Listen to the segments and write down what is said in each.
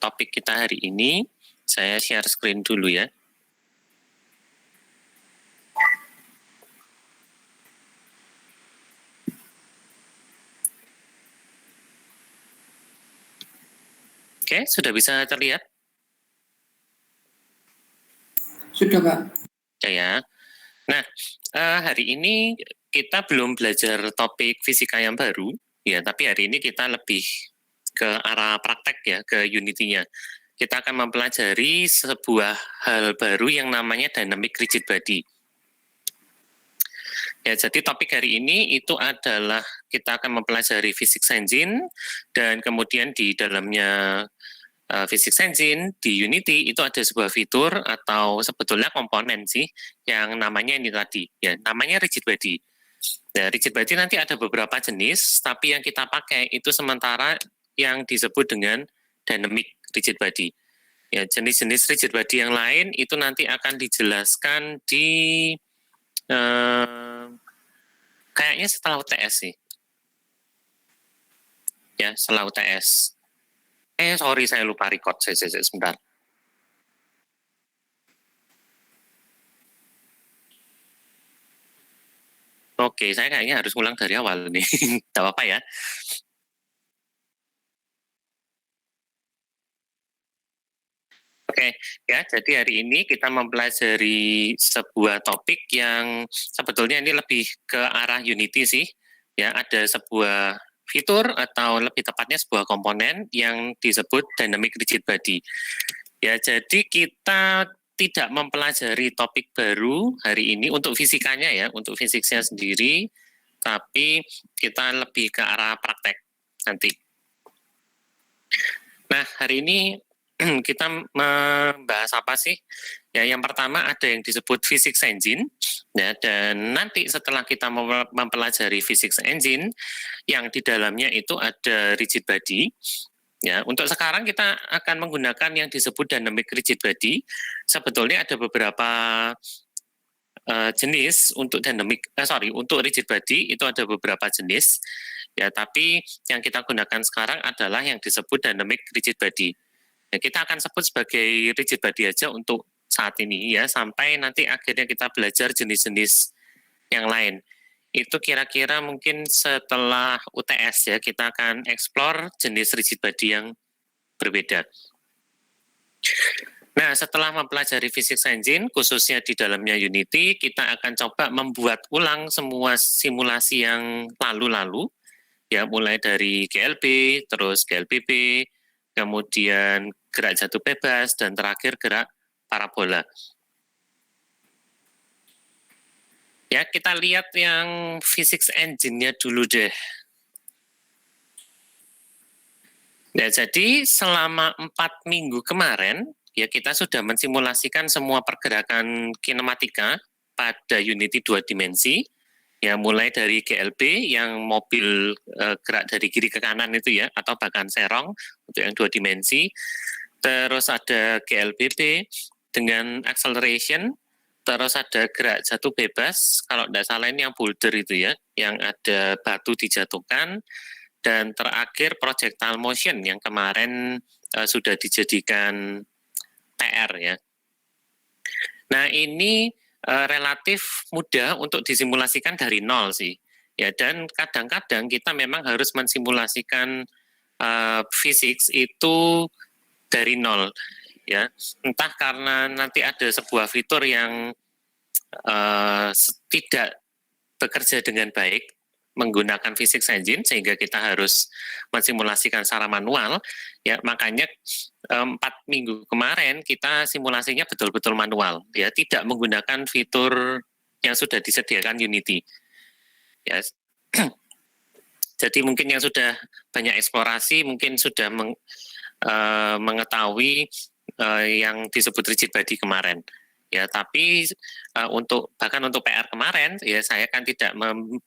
topik kita hari ini. Saya share screen dulu ya. Oke, sudah bisa terlihat? Sudah, Pak. Ya. Nah, hari ini kita belum belajar topik fisika yang baru, ya. Tapi hari ini kita lebih ke arah praktek ya, ke Unity-nya. Kita akan mempelajari sebuah hal baru yang namanya dynamic rigid body. Ya, jadi topik hari ini itu adalah kita akan mempelajari physics engine, dan kemudian di dalamnya physics engine di Unity itu ada sebuah fitur atau sebetulnya komponen sih yang namanya ini tadi, ya namanya rigid body. Nah, rigid body nanti ada beberapa jenis, tapi yang kita pakai itu sementara yang disebut dengan dynamic rigid body. Ya, jenis-jenis rigid body yang lain itu nanti akan dijelaskan di kayaknya setelah UTS sih. Ya, setelah UTS. Sorry, saya lupa record. Saya sebentar. Oke, saya kayaknya harus ulang dari awal nih. Tidak apa-apa ya. Oke, ya, jadi hari ini kita mempelajari sebuah topik yang sebetulnya ini lebih ke arah Unity sih. Ya, ada sebuah fitur atau lebih tepatnya sebuah komponen yang disebut dynamic rigid body. Ya, jadi kita tidak mempelajari topik baru hari ini untuk fisikanya ya, untuk fisiknya sendiri, tapi kita lebih ke arah praktek nanti. Nah, hari ini kita membahas apa sih? Ya, yang pertama ada yang disebut physics engine, ya, dan nanti setelah kita mempelajari physics engine, yang di dalamnya itu ada rigid body. Ya, untuk sekarang kita akan menggunakan yang disebut dynamic rigid body. Sebetulnya ada beberapa jenis untuk untuk rigid body itu ada beberapa jenis. Ya, tapi yang kita gunakan sekarang adalah yang disebut dynamic rigid body. Ya, kita akan sebut sebagai rigid body aja untuk saat ini ya, sampai nanti akhirnya kita belajar jenis-jenis yang lain. Itu kira-kira mungkin setelah UTS ya, kita akan explore jenis rigid body yang berbeda. Nah, setelah mempelajari physics engine, khususnya di dalamnya Unity, kita akan coba membuat ulang semua simulasi yang lalu-lalu, ya mulai dari GLB, terus GLBB, kemudian gerak jatuh bebas, dan terakhir gerak parabola. Ya, kita lihat yang physics engine-nya dulu deh. Ya, jadi selama 4 minggu kemarin, ya kita sudah mensimulasikan semua pergerakan kinematika pada Unity 2 dimensi, ya mulai dari GLB yang mobil gerak dari kiri ke kanan itu ya, atau bahkan serong untuk yang 2 dimensi. Terus ada GLBB dengan acceleration, terus ada gerak jatuh bebas, kalau tidak salah ini yang boulder itu ya, yang ada batu dijatuhkan, dan terakhir projectile motion yang kemarin sudah dijadikan PR ya. Nah, ini relatif mudah untuk disimulasikan dari nol sih. Ya, dan kadang-kadang kita memang harus mensimulasikan physics itu dari nol ya. Entah karena nanti ada sebuah fitur yang tidak bekerja dengan baik menggunakan physics engine sehingga kita harus mensimulasikan secara manual ya, makanya 4 minggu kemarin kita simulasinya betul-betul manual ya, tidak menggunakan fitur yang sudah disediakan Unity ya. Jadi mungkin yang sudah banyak eksplorasi mungkin sudah mengetahui yang disebut rigid body kemarin. Ya, tapi bahkan untuk PR kemarin, ya saya kan tidak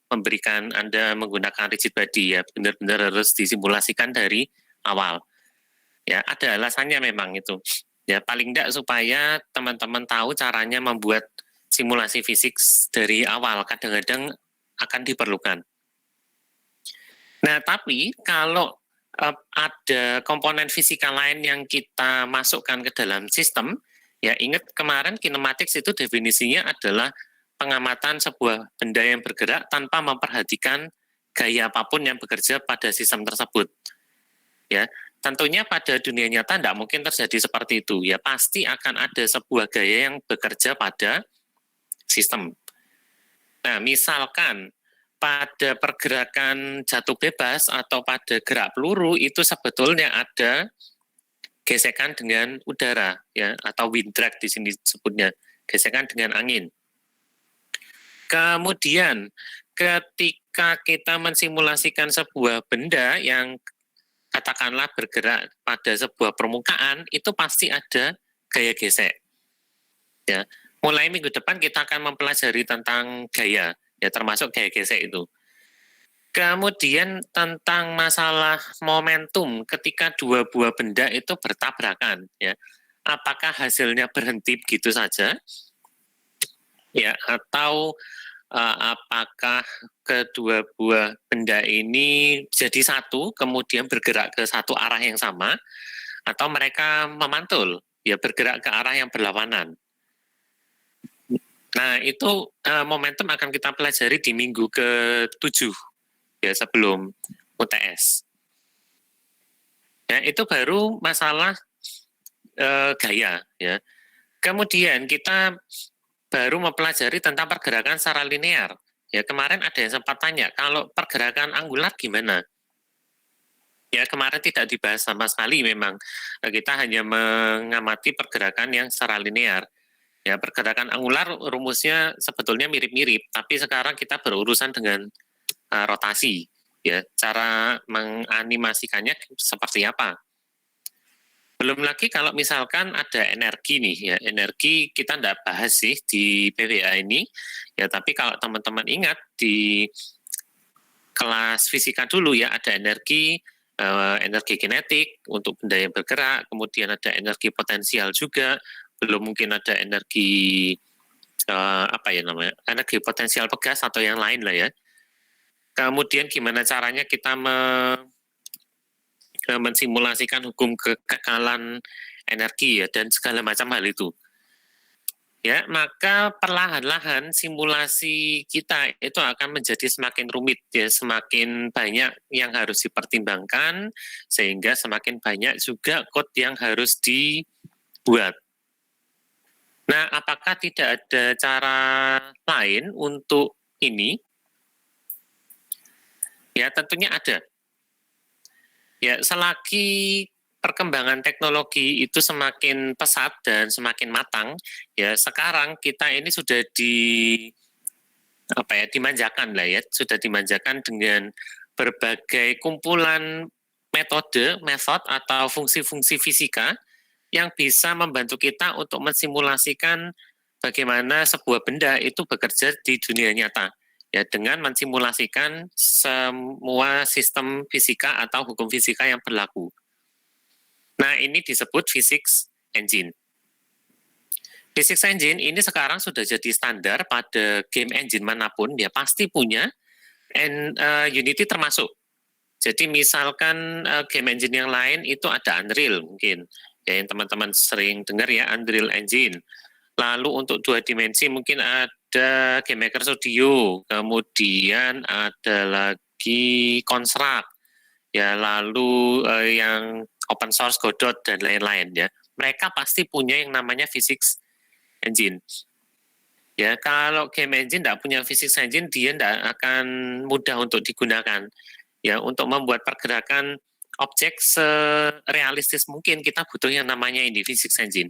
memberikan Anda menggunakan rigid body ya, benar-benar harus disimulasikan dari awal. Ya, ada alasannya memang itu. Ya, paling tidak supaya teman-teman tahu caranya membuat simulasi fisik dari awal, kadang-kadang akan diperlukan. Nah, tapi kalau ada komponen fisika lain yang kita masukkan ke dalam sistem, ya ingat kemarin kinematics itu definisinya adalah pengamatan sebuah benda yang bergerak tanpa memperhatikan gaya apapun yang bekerja pada sistem tersebut. Ya, tentunya pada dunia nyata tidak mungkin terjadi seperti itu. Ya, pasti akan ada sebuah gaya yang bekerja pada sistem. Nah, misalkan pada pergerakan jatuh bebas atau pada gerak peluru itu sebetulnya ada gesekan dengan udara, ya, atau wind drag di sini disebutnya, gesekan dengan angin. Kemudian ketika kita mensimulasikan sebuah benda yang katakanlah bergerak pada sebuah permukaan, itu pasti ada gaya gesek. Ya, mulai minggu depan kita akan mempelajari tentang gaya, ya termasuk gaya gesek itu. Kemudian tentang masalah momentum ketika dua buah benda itu bertabrakan, ya, apakah hasilnya berhenti begitu saja, ya, atau apakah kedua buah benda ini jadi satu, kemudian bergerak ke satu arah yang sama, atau mereka memantul, ya bergerak ke arah yang berlawanan. Nah, itu momentum akan kita pelajari di minggu ke-7, ya sebelum UTS. Ya, itu baru masalah gaya, ya. Kemudian kita baru mempelajari tentang pergerakan secara linear. Ya, kemarin ada yang sempat tanya, kalau pergerakan angular gimana? Ya, kemarin tidak dibahas sama sekali memang. Kita hanya mengamati pergerakan yang secara linear. Ya, pergerakan angular rumusnya sebetulnya mirip-mirip, tapi sekarang kita berurusan dengan rotasi. Ya, cara menganimasikannya seperti apa? Belum lagi kalau misalkan ada energi nih, ya energi kita tidak bahas sih di PWA ini, ya tapi kalau teman-teman ingat di kelas fisika dulu ya ada energi kinetik untuk benda yang bergerak, kemudian ada energi potensial juga, belum mungkin ada energi apa ya namanya, energi potensial pegas atau yang lain lah ya. Kemudian gimana caranya kita mensimulasikan hukum kekekalan energi ya dan segala macam hal itu. Ya, maka perlahan-lahan simulasi kita itu akan menjadi semakin rumit ya, semakin banyak yang harus dipertimbangkan sehingga semakin banyak juga code yang harus dibuat. Nah, apakah tidak ada cara lain untuk ini? Ya, tentunya ada. Ya, selagi perkembangan teknologi itu semakin pesat dan semakin matang, ya sekarang kita ini sudah dimanjakan lah ya, sudah dimanjakan dengan berbagai kumpulan metode, atau fungsi-fungsi fisika yang bisa membantu kita untuk mensimulasikan bagaimana sebuah benda itu bekerja di dunia nyata. Ya, dengan mensimulasikan semua sistem fisika atau hukum fisika yang berlaku. Nah, ini disebut physics engine. Physics engine ini sekarang sudah jadi standar pada game engine manapun, dia pasti punya, Unity termasuk. Jadi misalkan game engine yang lain itu ada Unreal mungkin, ya yang teman-teman sering dengar ya, Unreal Engine. Lalu untuk 2 dimensi mungkin ada Game Maker Studio, kemudian ada lagi Construct, ya lalu yang open source Godot dan lain-lain ya. Mereka pasti punya yang namanya physics engine. Ya, kalau game engine tidak punya physics engine, dia tidak akan mudah untuk digunakan. Ya, untuk membuat pergerakan objek serealistis mungkin kita butuh yang namanya ini physics engine.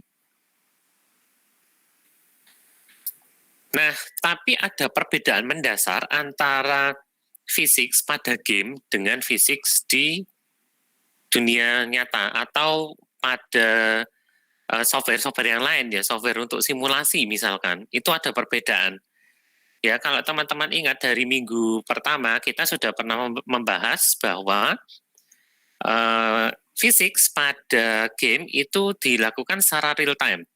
Nah, tapi ada perbedaan mendasar antara physics pada game dengan physics di dunia nyata atau pada software-software yang lain ya, software untuk simulasi misalkan, itu ada perbedaan. Ya, kalau teman-teman ingat dari minggu pertama kita sudah pernah membahas bahwa physics pada game itu dilakukan secara real time.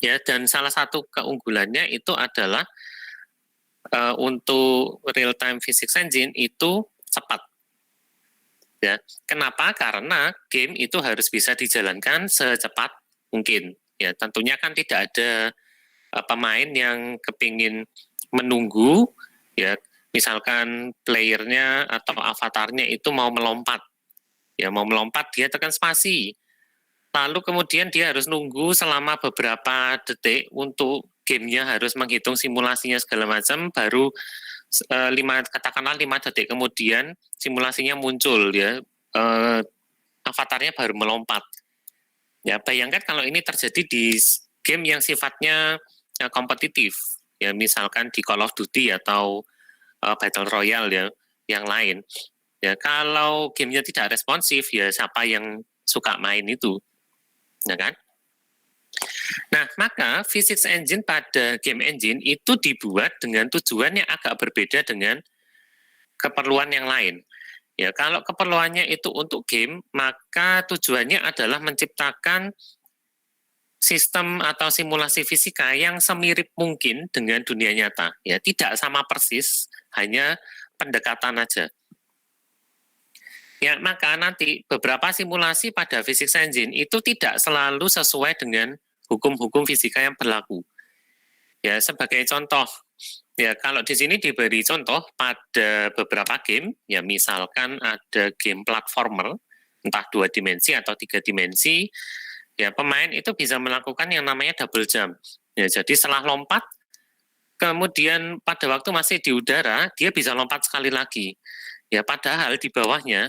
Ya, dan salah satu keunggulannya itu adalah untuk real time physics engine itu cepat. Ya, kenapa? Karena game itu harus bisa dijalankan secepat mungkin. Ya, tentunya kan tidak ada pemain yang kepingin menunggu, ya, misalkan playernya atau avatarnya itu mau melompat. Ya, mau melompat dia tekan spasi. Lalu kemudian dia harus nunggu selama beberapa detik untuk gamenya harus menghitung simulasinya segala macam, baru katakanlah 5 detik kemudian simulasinya muncul, ya, avatarnya baru melompat. Ya, bayangkan kalau ini terjadi di game yang sifatnya kompetitif, ya, misalkan di Call of Duty atau Battle Royale, ya, yang lain. Ya, kalau gamenya tidak responsif, ya siapa yang suka main itu, ya kan? Nah, maka physics engine pada game engine itu dibuat dengan tujuan yang agak berbeda dengan keperluan yang lain. Ya, kalau keperluannya itu untuk game, maka tujuannya adalah menciptakan sistem atau simulasi fisika yang semirip mungkin dengan dunia nyata. Ya, tidak sama persis, hanya pendekatan aja. Ya, maka nanti beberapa simulasi pada physics engine itu tidak selalu sesuai dengan hukum-hukum fisika yang berlaku. Ya, sebagai contoh, ya kalau di sini diberi contoh pada beberapa game, ya misalkan ada game platformer, entah 2 dimensi atau 3 dimensi, ya pemain itu bisa melakukan yang namanya double jump. Ya, jadi setelah lompat, kemudian pada waktu masih di udara, dia bisa lompat sekali lagi. Ya, padahal di bawahnya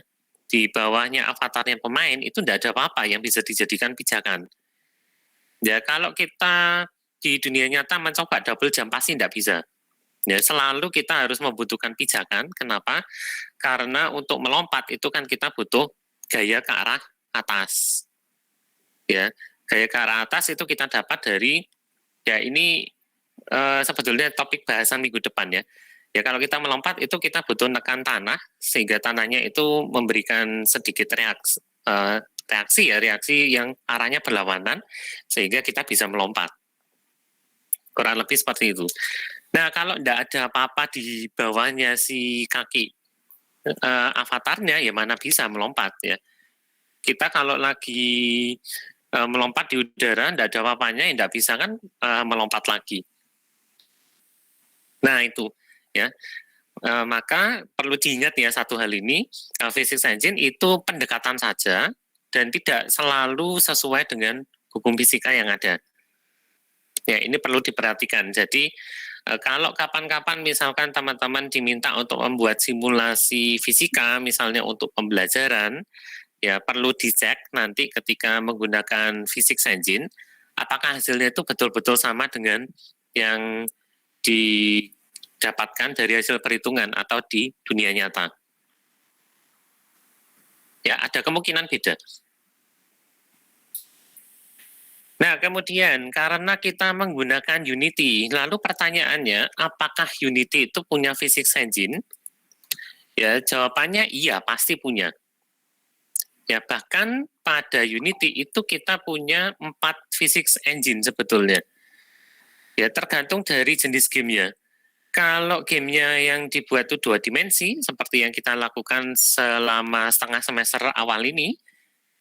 avatarnya pemain itu tidak ada apa-apa yang bisa dijadikan pijakan. Ya, kalau kita di dunia nyata mencoba double jump pasti tidak bisa. Ya, selalu kita harus membutuhkan pijakan. Kenapa? Karena untuk melompat itu kan kita butuh gaya ke arah atas. Ya, gaya ke arah atas itu kita dapat dari, ya ini sebetulnya topik bahasan minggu depan, ya. Ya, kalau kita melompat itu kita butuh nekan tanah sehingga tanahnya itu memberikan sedikit reaksi yang arahnya berlawanan sehingga kita bisa melompat. Kurang lebih seperti itu. Nah, kalau tidak ada apa-apa di bawahnya si kaki avatarnya, ya mana bisa melompat, ya. Kita kalau lagi melompat di udara, tidak ada apa-apanya, ya tidak bisa kan melompat lagi. Nah, itu, ya. Maka perlu diingat ya satu hal ini, physics engine itu pendekatan saja dan tidak selalu sesuai dengan hukum fisika yang ada. Ya, ini perlu diperhatikan. Jadi, kalau kapan-kapan misalkan teman-teman diminta untuk membuat simulasi fisika, misalnya untuk pembelajaran, ya perlu dicek nanti ketika menggunakan physics engine, apakah hasilnya itu betul-betul sama dengan yang didapatkan dari hasil perhitungan atau di dunia nyata. Ya, ada kemungkinan beda. Nah, kemudian karena kita menggunakan Unity, lalu pertanyaannya, apakah Unity itu punya physics engine? Ya, jawabannya iya, pasti punya. Ya, bahkan pada Unity itu kita punya 4 physics engine sebetulnya. Ya, tergantung dari jenis gamenya. Kalau gamenya yang dibuat itu 2 dimensi, seperti yang kita lakukan selama setengah semester awal ini,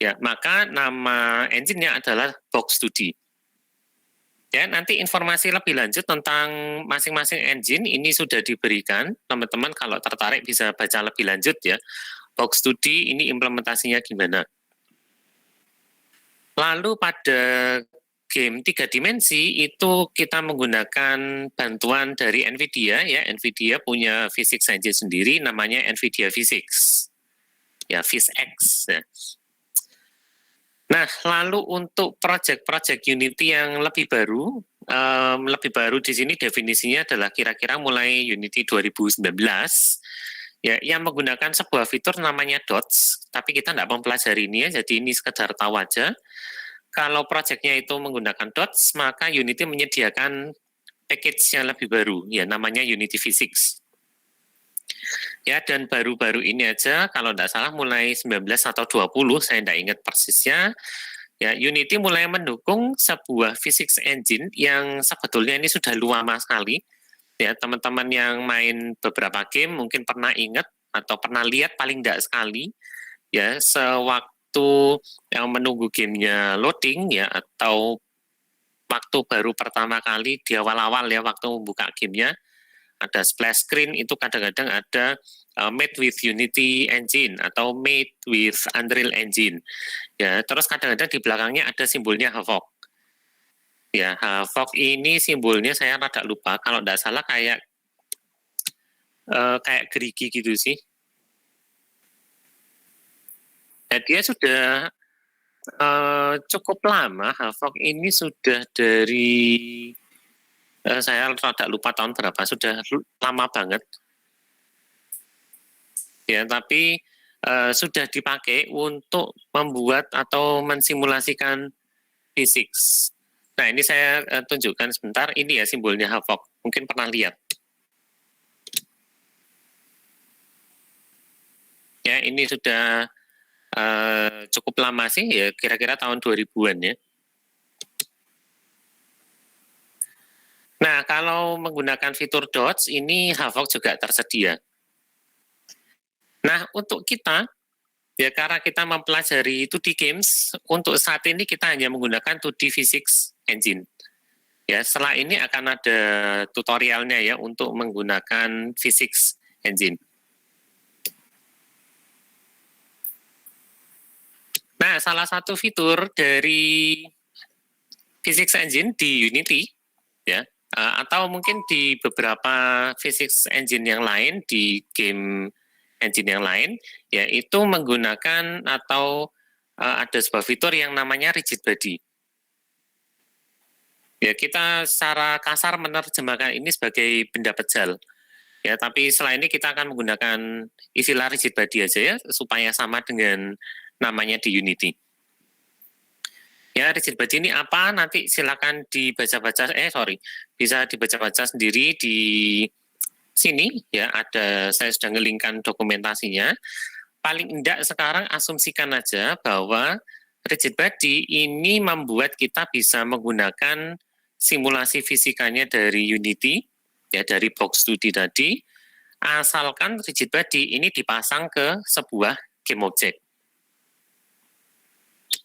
ya, maka nama engine-nya adalah Box2D. Ya, nanti informasi lebih lanjut tentang masing-masing engine ini sudah diberikan. Teman-teman kalau tertarik bisa baca lebih lanjut, ya. Box2D ini implementasinya gimana. Lalu pada game 3 dimensi itu kita menggunakan bantuan dari NVIDIA, ya. NVIDIA punya physics engine sendiri namanya NVIDIA Physics. Ya, PhysX, ya. Nah, lalu untuk project-project Unity yang lebih baru di sini definisinya adalah kira-kira mulai Unity 2019, ya, yang menggunakan sebuah fitur namanya dots, tapi kita tidak mempelajari ini, ya, jadi ini sekedar tahu aja. Kalau projectnya itu menggunakan dots, maka Unity menyediakan package yang lebih baru, ya, namanya Unity Physics. Ya, dan baru-baru ini aja, kalau tidak salah mulai 19 atau 20, saya tidak ingat persisnya, ya, Unity mulai mendukung sebuah physics engine yang sebetulnya ini sudah lama sekali. Ya, teman-teman yang main beberapa game mungkin pernah ingat atau pernah lihat paling tidak sekali, ya sewaktu yang menunggu gamenya loading ya, atau waktu baru pertama kali di awal-awal ya, waktu buka gamenya ada splash screen, itu kadang-kadang ada made with Unity Engine atau made with Unreal Engine ya. Terus kadang-kadang di belakangnya ada simbolnya Havok ya. Havok ini simbolnya saya rada lupa, kalau tidak salah kayak gerigi gitu sih. Ya, dia sudah cukup lama. Havok ini sudah dari saya rada lupa tahun berapa, sudah lama banget ya, tapi sudah dipakai untuk membuat atau mensimulasikan fisik. Nah, ini saya tunjukkan sebentar. Ini ya simbolnya Havok, mungkin pernah lihat ya. Ini sudah cukup lama sih ya, kira-kira tahun 2000-an ya. Nah, kalau menggunakan fitur dots, ini Havok juga tersedia. Nah, untuk kita, ya karena kita mempelajari 2D games, untuk saat ini kita hanya menggunakan 2D Physics Engine. Ya, setelah ini akan ada tutorialnya ya untuk menggunakan Physics Engine. Nah, salah satu fitur dari Physics Engine di Unity, ya, atau mungkin di beberapa Physics Engine yang lain, di game engine yang lain, yaitu menggunakan atau ada sebuah fitur yang namanya rigid body. Ya, kita secara kasar menerjemahkan ini sebagai benda pejal. Ya, tapi setelah ini kita akan menggunakan istilah rigid body aja ya, supaya sama dengan namanya di Unity. Ya, rigid body ini apa? Nanti silakan dibaca-baca, bisa dibaca-baca sendiri di sini ya, ada, saya sudah ngelingkan dokumentasinya. Paling enggak sekarang asumsikan aja bahwa rigid body ini membuat kita bisa menggunakan simulasi fisikanya dari Unity, ya dari box 2D tadi, asalkan rigid body ini dipasang ke sebuah game object.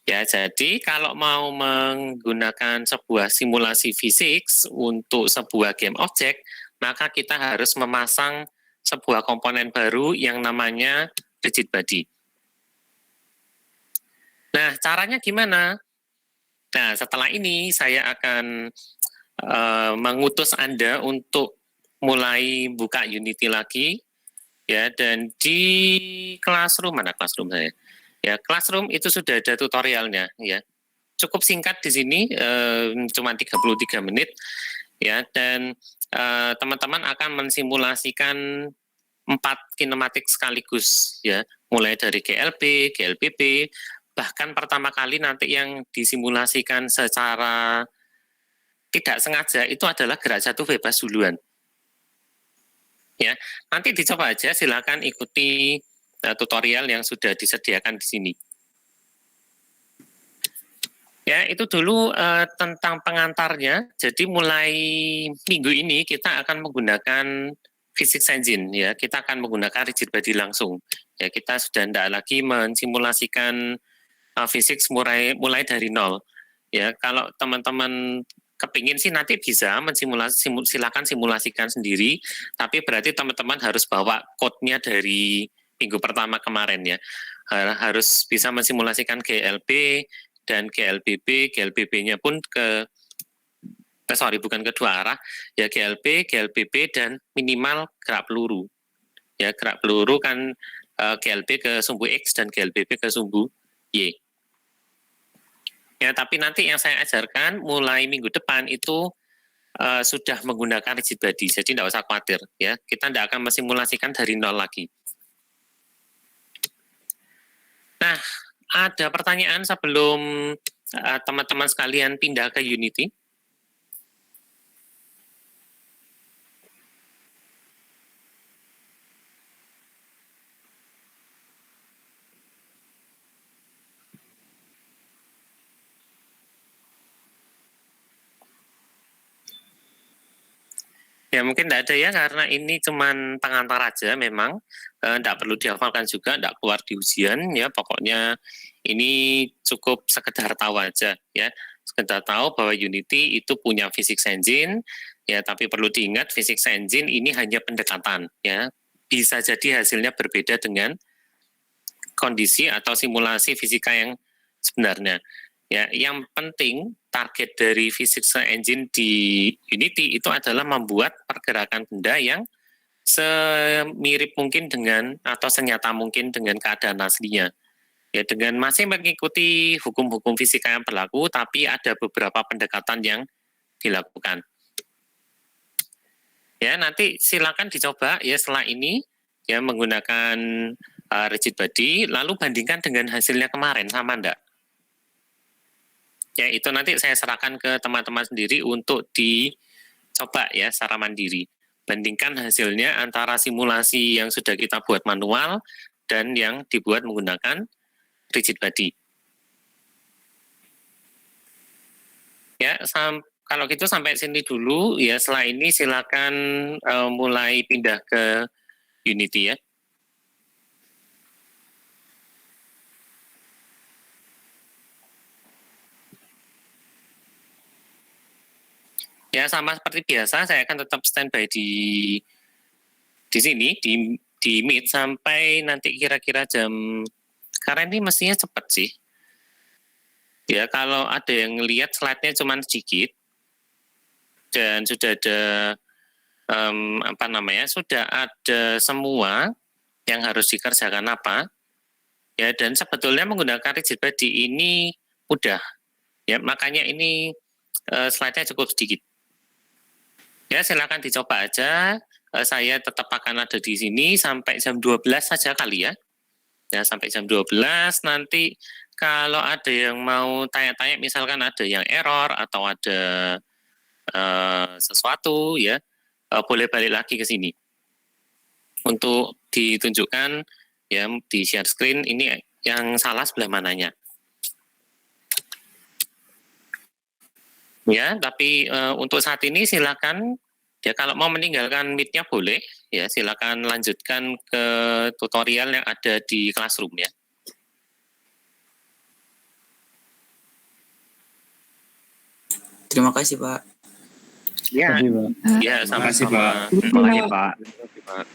Ya, jadi kalau mau menggunakan sebuah simulasi fisik untuk sebuah game object, maka kita harus memasang sebuah komponen baru yang namanya rigid body. Nah, caranya gimana? Nah, setelah ini saya akan mengutus Anda untuk mulai buka Unity lagi, ya, dan di Classroom, mana Classroom saya? Ya, Classroom itu sudah ada tutorialnya, ya. Cukup singkat di sini, cuma 33 menit, ya, dan teman-teman akan mensimulasikan 4 kinematik sekaligus, ya, mulai dari GLB, GLBB, bahkan pertama kali nanti yang disimulasikan secara tidak sengaja itu adalah gerak jatuh bebas duluan. Ya, nanti dicoba aja, silakan ikuti tutorial yang sudah disediakan di sini. Ya, itu dulu tentang pengantarnya. Jadi mulai minggu ini kita akan menggunakan Physics Engine ya. Kita akan menggunakan rigid body langsung. Ya, kita sudah tidak lagi mensimulasikan physics mulai dari nol. Ya, kalau teman-teman kepingin sih nanti bisa silakan simulasikan sendiri, tapi berarti teman-teman harus bawa code-nya dari minggu pertama kemarin ya. Harus bisa mensimulasikan GLB dan GLBB, GLBB-nya pun bukan kedua arah, ya GLB, GLBB dan minimal gerak peluru. Ya, gerak peluru kan GLB ke sumbu X dan GLBB ke sumbu Y. Ya, tapi nanti yang saya ajarkan mulai minggu depan itu sudah menggunakan rigid body, jadi tidak usah khawatir ya. Kita tidak akan mensimulasikan dari nol lagi. Nah, ada pertanyaan sebelum teman-teman sekalian pindah ke Unity? Ya mungkin tidak ada ya, karena ini cuman pengantar aja memang, tidak perlu dihafalkan juga, tidak keluar di ujian ya, pokoknya ini cukup sekedar tahu aja ya, sekedar tahu bahwa Unity itu punya physics engine ya, tapi perlu diingat physics engine ini hanya pendekatan ya, bisa jadi hasilnya berbeda dengan kondisi atau simulasi fisika yang sebenarnya. Ya, yang penting target dari physics engine di Unity itu adalah membuat pergerakan benda yang semirip mungkin dengan atau senyata mungkin dengan keadaan aslinya. Ya, dengan masih mengikuti hukum-hukum fisika yang berlaku, tapi ada beberapa pendekatan yang dilakukan. Ya, nanti silakan dicoba ya setelah ini ya menggunakan rigid body, lalu bandingkan dengan hasilnya kemarin, sama enggak? Ya, itu nanti saya serahkan ke teman-teman sendiri untuk dicoba ya secara mandiri. Bandingkan hasilnya antara simulasi yang sudah kita buat manual dan yang dibuat menggunakan rigid body. Ya, kalau gitu sampai sini dulu ya. Setelah ini silakan mulai pindah ke Unity ya. Ya, sama seperti biasa, saya akan tetap standby di sini, di Meet sampai nanti kira-kira jam, karena ini mestinya cepat sih. Ya, kalau ada yang lihat slide-nya cuma sedikit, dan sudah ada, sudah ada semua yang harus dikerjakan apa, ya, dan sebetulnya menggunakan rigid body ini mudah. Ya, makanya ini slide-nya cukup sedikit. Ya, silakan dicoba aja. Saya tetap akan ada di sini sampai jam 12 saja kali ya. Ya, sampai jam 12 nanti kalau ada yang mau tanya-tanya, misalkan ada yang error atau ada sesuatu ya, boleh balik lagi ke sini. Untuk ditunjukkan ya di share screen ini yang salah sebelah mananya. Ya, tapi untuk saat ini silakan ya, kalau mau meninggalkan Meet-nya boleh ya, silakan lanjutkan ke tutorial yang ada di Classroom ya. Terima kasih, Pak. Ya, Terima kasih, Pak. ya, sama-sama. Terima kasih, Pak. Terima kasih, Pak. Terima kasih, Pak.